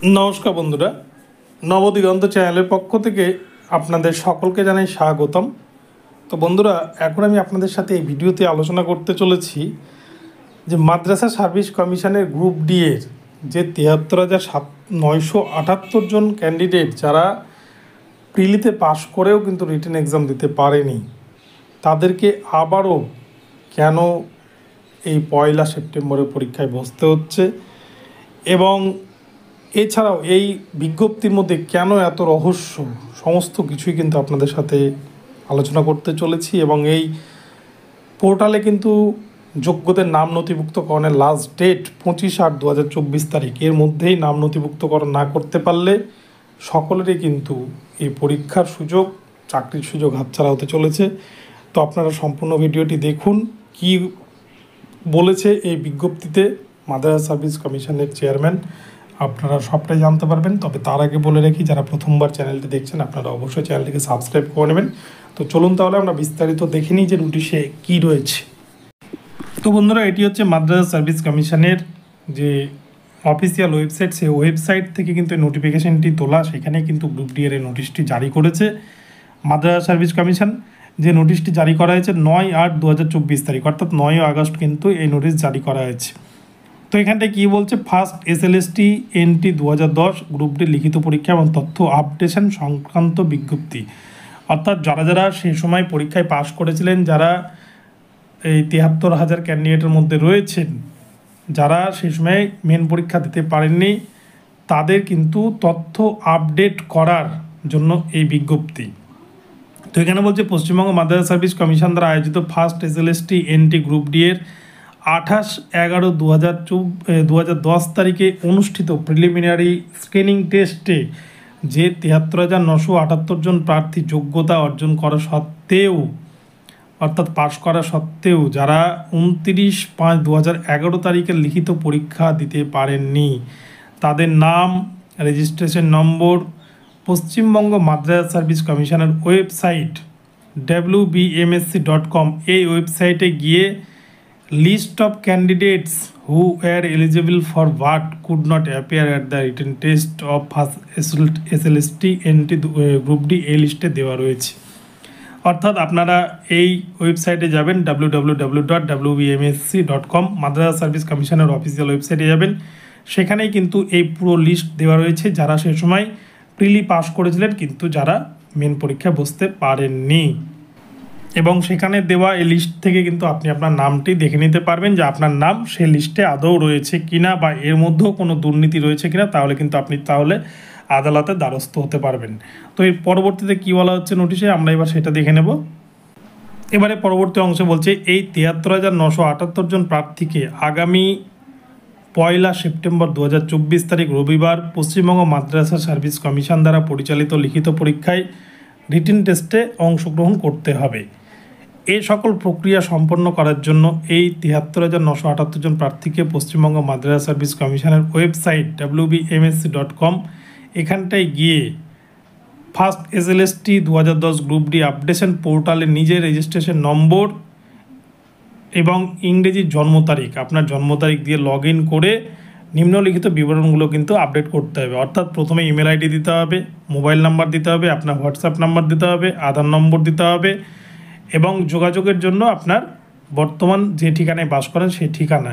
নমস্কার বন্ধুরা, নবদিগন্ত চ্যানেলের পক্ষ থেকে আপনাদের সকলকে জানাই স্বাগতম। তো বন্ধুরা, এখন আমি আপনাদের সাথে এই ভিডিওতে আলোচনা করতে চলেছি যে মাদ্রাসা সার্ভিস কমিশনের গ্রুপ ডি এর যে ৭৩,৯৭৮ জন ক্যান্ডিডেট যারা প্রিলিতে পাশ করেও কিন্তু রিটেন এক্সাম দিতে পারেনি, তাদেরকে আবারও কেন এই ১লা সেপ্টেম্বরে পরীক্ষায় বসতে হচ্ছে এবং এছাড়াও এই বিজ্ঞপ্তির মধ্যে কেন এত রহস্য, সমস্ত কিছুই কিন্তু আপনাদের সাথে আলোচনা করতে চলেছি। এবং এই পোর্টালে কিন্তু যোগ্যদের নাম নথিভুক্তকরণের লাস্ট ডেট ২৫/৮/২০২৪ এর মধ্যেই নাম নথিভুক্তকরণ না করতে পারলে সকলেরই কিন্তু এই পরীক্ষার সুযোগ, চাকরির সুযোগ হাতছাড়া হতে চলেছে। তো আপনারা সম্পূর্ণ ভিডিওটি দেখুন, কি বলেছে এই বিজ্ঞপ্তিতে মাদ্রাসা সার্ভিস কমিশনের চেয়ারম্যান, আপনারা সবটাই জানতে পারবেন। তবে তার আগে বলে রাখি, যারা প্রথমবার চ্যানেলটি দেখছেন আপনারা অবশ্যই চ্যানেলটিকে সাবস্ক্রাইব করে নেবেন। তো চলুন তাহলে আমরা বিস্তারিত দেখে নিই যে নোটিশে কী রয়েছে। তো বন্ধুরা, এটি হচ্ছে মাদ্রাসা সার্ভিস কমিশনের যে অফিসিয়াল ওয়েবসাইট, সেই ওয়েবসাইট থেকে কিন্তু এই নোটিফিকেশানটি তোলা। সেখানে কিন্তু গ্রুপ ডি এর এই নোটিশটি জারি করেছে মাদ্রাসা সার্ভিস কমিশন। যে নোটিশটি জারি করা হয়েছে ৯/৮/২০২৪, অর্থাৎ ৯ আগস্ট কিন্তু এই নোটিশ জারি করা হয়েছে। তো এখানটায় কী বলছে, first SLST NT ২০১০ group D লিখিত পরীক্ষা এবং তথ্য আপডেশন সংক্রান্ত বিজ্ঞপ্তি। অর্থাৎ যারা যারা সেই সময় পরীক্ষায় পাশ করেছিলেন, যারা এই ৭৩,০০০ ক্যান্ডিডেটের মধ্যে রয়েছেন, যারা সেই সময় মেন পরীক্ষা দিতে পারেননি, তাদের কিন্তু তথ্য আপডেট করার জন্য এই বিজ্ঞপ্তি। তো এখানে বলছে, পশ্চিমবঙ্গ মাদ্রাসা সার্ভিস কমিশন দ্বারা আয়োজিত first SLST NT group D এর ২৮/১১/২০১০ তারিখে অনুষ্ঠিত প্রিলিমিনারি স্ক্রিনিং টেস্টে যে ৭৩,৯৭৮ জন প্রার্থী যোগ্যতা অর্জন করা সত্ত্বেও, অর্থাৎ পাশ করা সত্ত্বেও যারা ২৯/৫/২০১১ তারিখে লিখিত পরীক্ষা দিতে পারেননি, তাদের নাম, registration number Paschimbanga Madrasah service কমিশনের ওয়েবসাইট wbmsc.com এই ওয়েবসাইটে গিয়ে list of candidates who are eligible for but could not appear at the written test of first SLST NT group D এই লিস্টে দেওয়া রয়েছে। অর্থাৎ আপনারা এই ওয়েবসাইটে যাবেন www.wbmsc.com, মাদ্রাসা সার্ভিস কমিশনের অফিসিয়াল ওয়েবসাইটে যাবেন। সেখানেই কিন্তু এই পুরো লিস্ট দেওয়া রয়েছে যারা সে সময় প্রিলি পাস করেছিলেন কিন্তু যারা মেন পরীক্ষা বসতে পারেননি। এবং সেখানে দেওয়া এই লিস্ট থেকে কিন্তু আপনি আপনার নামটি দেখে নিতে পারবেন যে আপনার নাম সেই লিস্টে আদৌ রয়েছে কিনা বা এর মধ্যেও কোনো দুর্নীতি রয়েছে কিনা, তাহলে কিন্তু আপনি আদালতে দ্বারস্থ হতে পারবেন। তো এর পরবর্তীতে কী বলা হচ্ছে নোটিশে, আমরা এবার সেটা দেখে নেব। এবারে পরবর্তী অংশে বলছে, এই ৭৩,৯৭৮ জন প্রার্থীকে আগামী ১লা সেপ্টেম্বর ২০২৪ তারিখ রবিবার পশ্চিমবঙ্গ মাদ্রাসা সার্ভিস কমিশন দ্বারা পরিচালিত লিখিত পরীক্ষায় রিটেন টেস্টে অংশগ্রহণ করতে হবে। এই সকল প্রক্রিয়া সম্পন্ন করার জন্য এই ৭৩,৯৭৮ জন প্রার্থীকে পশ্চিমবঙ্গ মাদ্রাসা সার্ভিস কমিশনের ওয়েবসাইট wbmsc.com এখানটায় গিয়ে first SLST ২০১০ group D updation পোর্টালে নিজের রেজিস্ট্রেশন নম্বর এবং ইংরেজি জন্ম তারিখ, আপনার জন্ম তারিখ দিয়ে লগ ইন করে নিম্নলিখিত বিবরণগুলো কিন্তু আপডেট করতে হবে। অর্থাৎ প্রথমে ইমেল আইডি দিতে হবে, মোবাইল নাম্বার দিতে হবে, আপনার হোয়াটসঅ্যাপ নাম্বার দিতে হবে, আধার নম্বর দিতে হবে এবং যোগাযোগের জন্য আপনার বর্তমান যে ঠিকানায় বাস করেন সেই ঠিকানা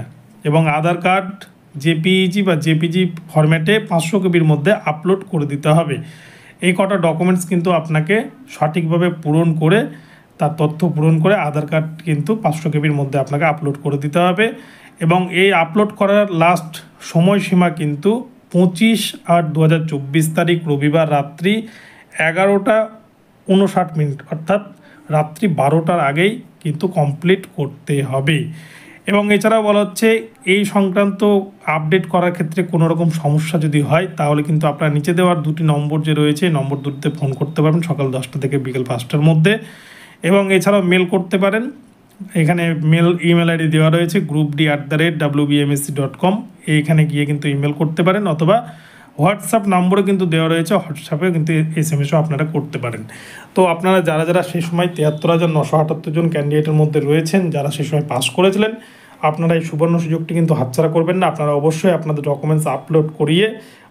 এবং আধার কার্ড JPEG বা JPG ফরম্যাটে ৫০০ KBর মধ্যে আপলোড করে দিতে হবে। এই কটা ডকুমেন্টস কিন্তু আপনাকে সঠিকভাবে পূরণ করে, তার তথ্য পূরণ করে আধার কার্ড কিন্তু ৫০০ KBর মধ্যে আপনাকে আপলোড করে দিতে হবে। এবং এই আপলোড করার লাস্ট সময়সীমা কিন্তু ২৫/৮/২০২৪ তারিখ রবিবার রাত্রি ১১:৫৯, অর্থাৎ রাত্রি ১২টার আগেই কিন্তু কমপ্লিট করতে হবে। এবং এছাড়াও বলা হচ্ছে, এই সংক্রান্ত আপডেট করার ক্ষেত্রে কোনো রকম সমস্যা যদি হয় তাহলে কিন্তু আপনার নিচে দেওয়ার দুটি নম্বর যে রয়েছে, নম্বর দুটিতে ফোন করতে পারবেন সকাল 10টা থেকে বিকেল 5টার মধ্যে। এবং এছাড়াও মেল করতে পারেন, এখানে ইমেল আইডি দেওয়া রয়েছে group_d@wbmsc.com, এইখানে গিয়ে কিন্তু ইমেল করতে পারেন, অথবা হোয়াটসঅ্যাপ নম্বরও কিন্তু দেওয়া রয়েছে, হোয়াটসঅ্যাপে কিন্তু SMS-ও আপনারা করতে পারেন। তো আপনারা যারা যারা সেই সময় ৭৩,৯৭৮ জন ক্যান্ডিডেটের মধ্যে রয়েছেন, যারা সেই সময় পাস করেছিলেন, আপনারা এই সুবর্ণ সুযোগটি কিন্তু হাতছাড়া করবেন না। আপনারা অবশ্যই আপনাদের ডকুমেন্টস আপলোড করিয়ে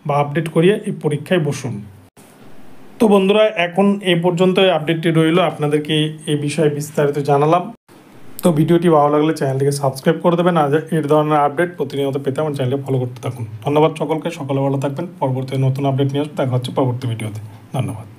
বা আপডেট করিয়ে এই পরীক্ষায় বসুন। তো বন্ধুরা, এখন এই পর্যন্ত আপডেটটি রইল, আপনাদেরকে এই বিষয়ে বিস্তারিত জানালাম। তো ভিডিওটি ভালো লাগলে চ্যানেলটিকে সাবস্ক্রাইব করে দেবেন, আর এই ধরনের আপডেট প্রতিনিয়ত পেতে আমার চ্যানেলটি ফলো করতে থাকুন। ধন্যবাদ সকলকে, সকলে ভালো থাকবেন। পরবর্তী নতুন আপডেট নিয়ে আসবে, দেখা হচ্ছে পরবর্তী ভিডিওতে। ধন্যবাদ।